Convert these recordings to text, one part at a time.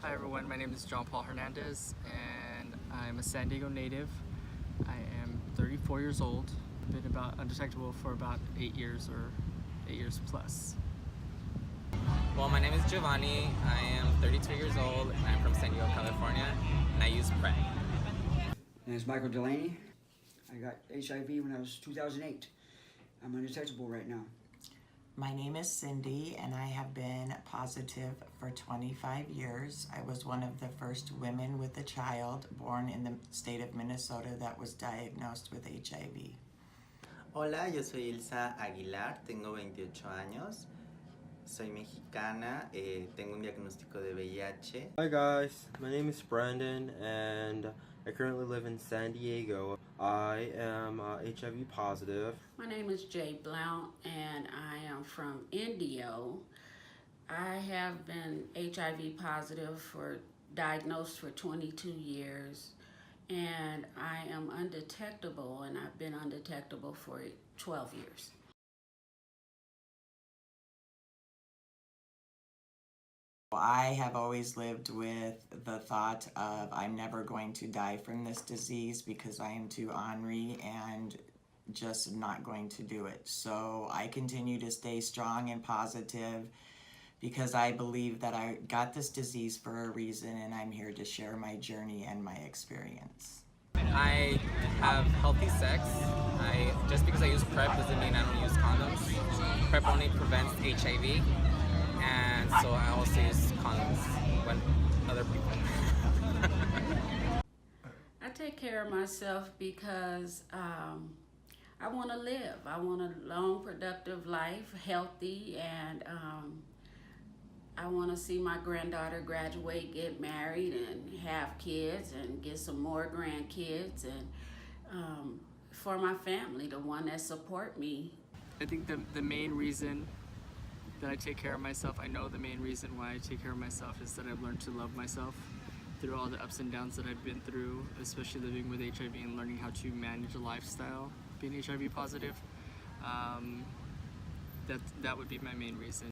Hi everyone, my name is John Paul Hernandez and I'm a San Diego native. I am 34 years old. Been about undetectable for about 8 years or 8 years plus. Well, my name is Giovanni. I am 32 years old and I'm from San Diego, California, and I use PrEP. My name is Michael Delaney. I got HIV when I was 2008. I'm undetectable right now. My name is Cindy and I have been positive for 25 years. I was one of the first women with a child born in the state of Minnesota that was diagnosed with HIV. Hola, yo soy Ilsa Aguilar, tengo 28 años, soy mexicana, tengo un diagnóstico de VIH. Hi guys, my name is Brandon and I currently live in San Diego. I am HIV positive. My name is Jay Blount and I am from Indio. I have been HIV positive diagnosed for 22 years and I am undetectable, and I've been undetectable for 12 years. I have always lived with the thought of I'm never going to die from this disease because I am too ornery and just not going to do it. So I continue to stay strong and positive because I believe that I got this disease for a reason, and I'm here to share my journey and my experience. I have healthy sex. Just because I use PrEP doesn't mean I don't use condoms. PrEP only prevents HIV, and so I also use condoms when other people. I take care of myself because I want to live. I want a long, productive life, healthy, and I want to see my granddaughter graduate, get married, and have kids, and get some more grandkids, and for my family, the one that support me. I think the main reason that I take care of myself, I know the main reason why I take care of myself is that I've learned to love myself through all the ups and downs that I've been through, especially living with HIV and learning how to manage a lifestyle being HIV positive. That would be my main reason.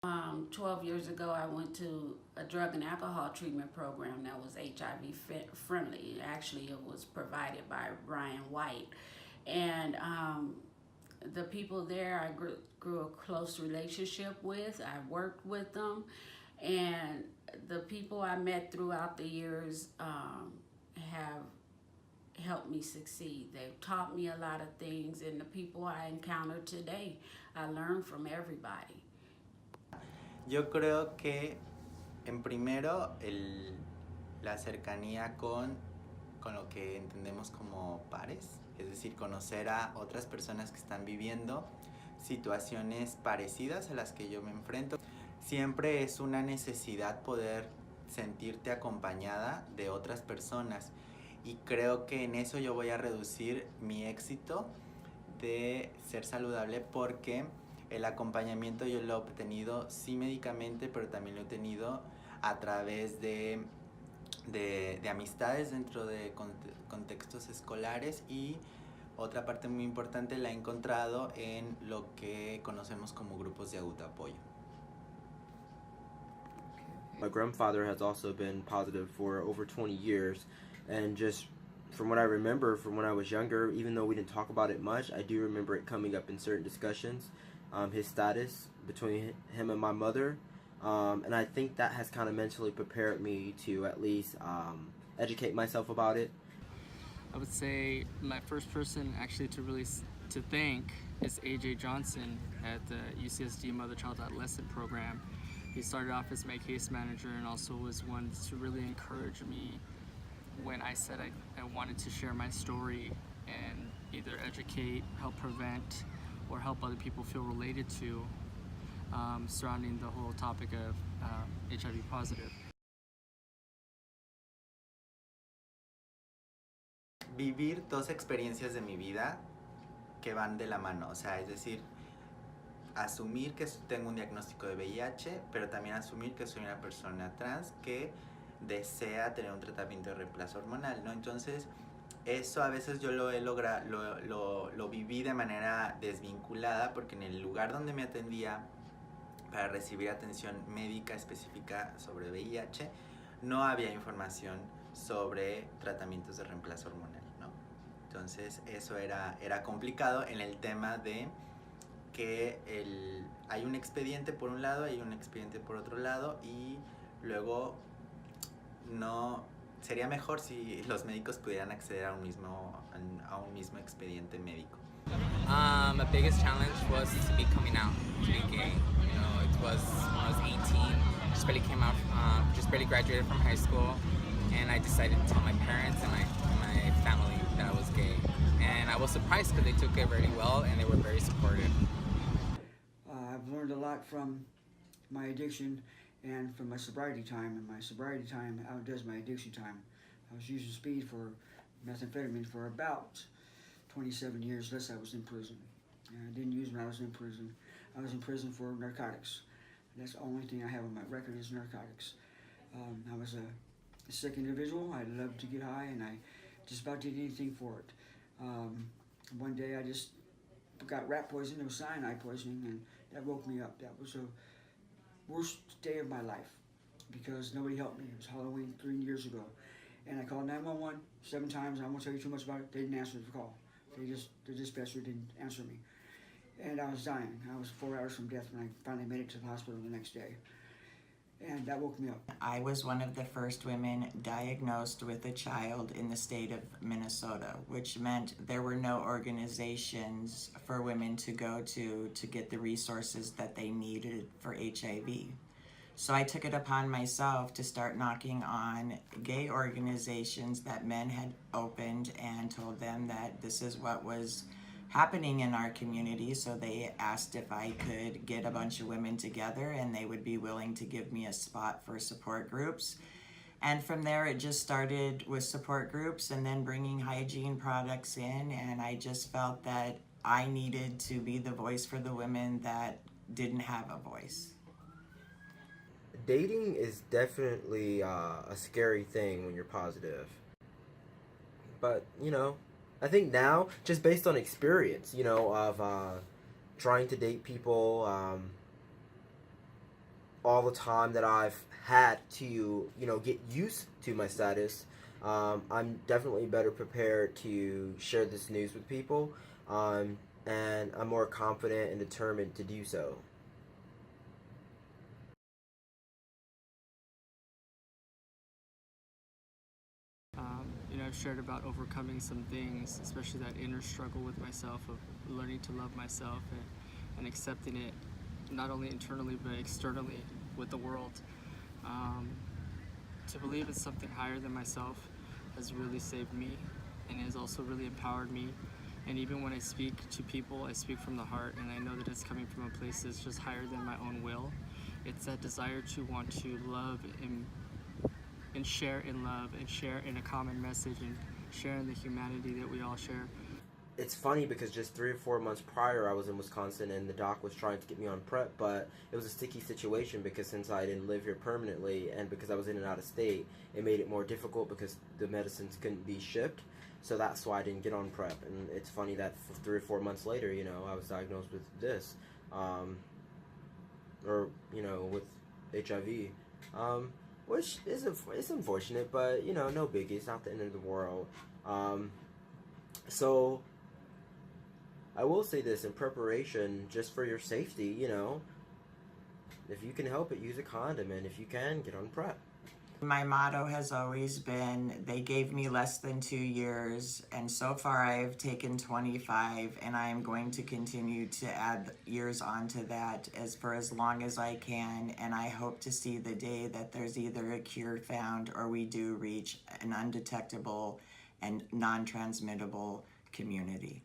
Um, 12 years ago, I went to a drug and alcohol treatment program that was HIV friendly. Actually, it was provided by Brian White. And the people there I grew a close relationship with. I worked with them. And the people I met throughout the years have helped me succeed. They've taught me a lot of things, and the people I encounter today, I learn from everybody. Yo creo que, en primero, la cercanía con lo que entendemos como pares, es decir, conocer a otras personas que están viviendo situaciones parecidas a las que yo me enfrento. Siempre es una necesidad poder sentirte acompañada de otras personas, y creo que en eso yo voy a reducir mi éxito de ser saludable, porque el acompañamiento yo lo he obtenido sí médicamente, pero también lo he tenido a través de amistades dentro de contextos escolares, y otra parte muy importante la he encontrado en lo que conocemos como grupos de autoapoyo. My grandfather has also been positive for over 20 years, and just from what I remember from when I was younger, even though we didn't talk about it much, I do remember it coming up in certain discussions, his status between him and my mother, and I think that has kind of mentally prepared me to at least educate myself about it. I would say my first person actually to thank is AJ Johnson at the UCSD Mother Child Adolescent program. He started off as my case manager and also was one to really encourage me when I said I wanted to share my story and either educate, help prevent, or help other people feel related to surrounding the whole topic of HIV positive. Vivir dos experiencias de mi vida que van de la mano, o sea, es decir, asumir que tengo un diagnóstico de VIH, pero también asumir que soy una persona trans que desea tener un tratamiento de reemplazo hormonal, ¿no? Entonces, eso a veces yo lo viví de manera desvinculada, porque en el lugar donde me atendía para recibir atención médica específica sobre VIH, no había información sobre tratamientos de reemplazo hormonal, ¿no? Entonces eso era complicado en el tema de que hay un expediente por un lado, hay un expediente por otro lado, y luego no sería mejor si los médicos pudieran acceder a un mismo expediente médico. My biggest challenge was to be coming out, to be gay. You know, it was when I was 18, just barely came out, just barely graduated from high school, and I decided to tell my parents and my family that I was gay. And I was surprised because they took it very well and they were very supportive. I've learned a lot from my addiction and from my sobriety time, and my sobriety time outdoes my addiction time. I was using speed for methamphetamine for about 27 years, less I was in prison. And I didn't use when I was in prison. I was in prison for narcotics. That's the only thing I have on my record is narcotics. I was a sick individual. I loved to get high, and I just about did anything for it. One day I just got rat poison. It was cyanide poisoning, and that woke me up. That was the worst day of my life because nobody helped me. It was Halloween 3 years ago. And I called 911 7 times. I won't tell you too much about it. They didn't answer the call. The dispatcher didn't answer me. And I was dying. I was 4 hours from death when I finally made it to the hospital the next day. And that woke me up. I was one of the first women diagnosed with a child in the state of Minnesota, which meant there were no organizations for women to go to get the resources that they needed for HIV. So I took it upon myself to start knocking on gay organizations that men had opened and told them that this is what was happening in our community. So they asked if I could get a bunch of women together and they would be willing to give me a spot for support groups. And from there it just started with support groups and then bringing hygiene products in, and I just felt that I needed to be the voice for the women that didn't have a voice. Dating is definitely a scary thing when you're positive. But, I think now, just based on experience, of trying to date people all the time that I've had to, get used to my status, I'm definitely better prepared to share this news with people, and I'm more confident and determined to do so. I've shared about overcoming some things, especially that inner struggle with myself of learning to love myself and accepting it not only internally but externally with the world. To believe in something higher than myself has really saved me and has also really empowered me. And even when I speak to people, I speak from the heart, and I know that it's coming from a place that's just higher than my own will. It's that desire to want to love and share in love and share in a common message and share in the humanity that we all share. It's funny because just 3 or 4 months prior I was in Wisconsin and the doc was trying to get me on PrEP, but it was a sticky situation because since I didn't live here permanently and because I was in and out of state, it made it more difficult because the medicines couldn't be shipped. So that's why I didn't get on PrEP. And it's funny that 3 or 4 months later, I was diagnosed with this, with HIV. Which is unfortunate, but no biggie. It's not the end of the world. So I will say this in preparation, just for your safety. If you can help it, use a condom, and if you can, get on PrEP. My motto has always been, they gave me less than 2 years, and so far I've taken 25, and I am going to continue to add years onto that for as long as I can, and I hope to see the day that there's either a cure found or we do reach an undetectable and non-transmittable community.